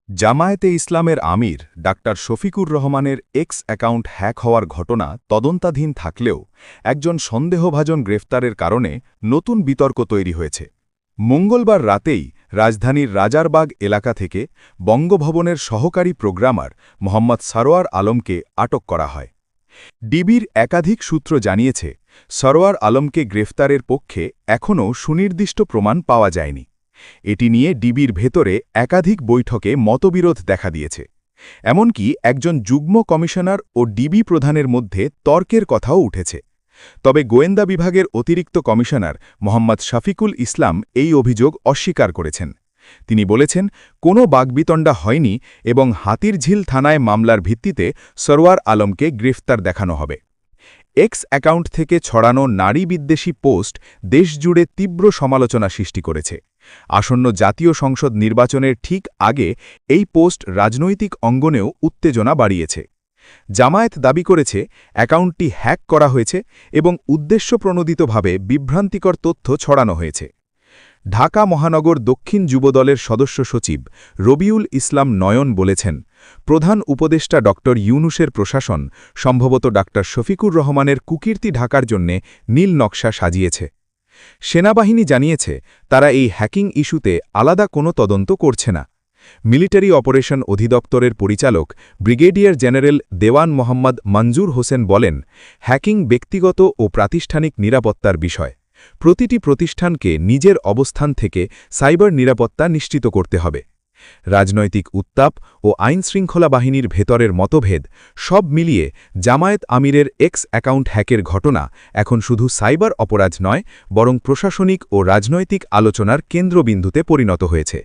জামায়াতে ইসলামের আমির ডাক্তার শফিকুর রহমানের x account hack হওয়ার ঘটনা তদন্তাধীন থাকলেও একজন সন্দেহভাজন গ্রেফতারের কারণে নতুন বিতর্ক তৈরি হয়েছে। মঙ্গলবার রাতেই রাজধানীর রাজারবাগ এলাকা থেকে বঙ্গভবনের সহকারী প্রোগ্রামার মোহাম্মদ সরোয়ার আলমকে আটক করা হয়। ডিবির একাধিক সূত্র জানিয়েছে, সরোয়ার আলমকে গ্রেফতারের পক্ষে এখনও সুনির্দিষ্ট প্রমাণ পাওয়া যায়নি। এটি নিয়ে ডিবির ভেতরে একাধিক বৈঠকে মতবিরোধ দেখা দিয়েছে। এমনকি একজন যুগ্ম কমিশনার ও ডিবি প্রধানের মধ্যে তর্কের কথাও উঠেছে। তবে গোয়েন্দা বিভাগের অতিরিক্ত কমিশনার মোহাম্মদ শফিকুল ইসলাম এই অভিযোগ অস্বীকার করেছেন। তিনি বলেছেন, কোনো বাগবিতণ্ডা হয়নি এবং হাতিরঝিল থানায় মামলার ভিত্তিতে সরোয়ার আলমকে গ্রেফতার দেখানো হবে। এক্স অ্যাকাউন্ট থেকে ছড়ানো নারীবিদ্বেষী পোস্ট দেশজুড়ে তীব্র সমালোচনা সৃষ্টি করেছে। আসন্ন জাতীয় সংসদ নির্বাচনের ঠিক আগে এই পোস্ট রাজনৈতিক অঙ্গনেও উত্তেজনা বাড়িয়েছে। জামায়াত দাবি করেছে অ্যাকাউন্টটি হ্যাক করা হয়েছে এবং উদ্দেশ্যপ্রণোদিতভাবে বিভ্রান্তিকর তথ্য ছড়ানো হয়েছে। ঢাকা মহানগর দক্ষিণ যুবদলের সদস্য সচিব রবিউল ইসলাম নয়ন বলেছেন, প্রধান উপদেষ্টা ড ইউনূসের প্রশাসন সম্ভবত ডাক্তার শফিকুর রহমানের কুকীর্তি ঢাকার জন্যে নীল নকশা সাজিয়েছে। সেনাবাহিনী জানিয়েছে, তারা এই হ্যাকিং ইস্যুতে আলাদা কোনো তদন্ত করছে না। মিলিটারি অপারেশন অধিদপ্তরের পরিচালক ব্রিগেডিয়ার জেনারেল দেওয়ান মোহাম্মদ মঞ্জুর হোসেন বলেন, হ্যাকিং ব্যক্তিগত ও প্রাতিষ্ঠানিক নিরাপত্তার বিষয়। প্রতিটি প্রতিষ্ঠানকে নিজের অবস্থান থেকে সাইবার নিরাপত্তা নিশ্চিত করতে হবে। রাজনৈতিক উত্তাপ ও আইনশৃঙ্খলা বাহিনীর ভেতরের মতভেদ সব মিলিয়ে জামায়াত আমিরের এক্স অ্যাকাউন্ট হ্যাকের ঘটনা এখন শুধু সাইবার অপরাধ নয়, বরং প্রশাসনিক ও রাজনৈতিক আলোচনার কেন্দ্রবিন্দুতে পরিণত হয়েছে।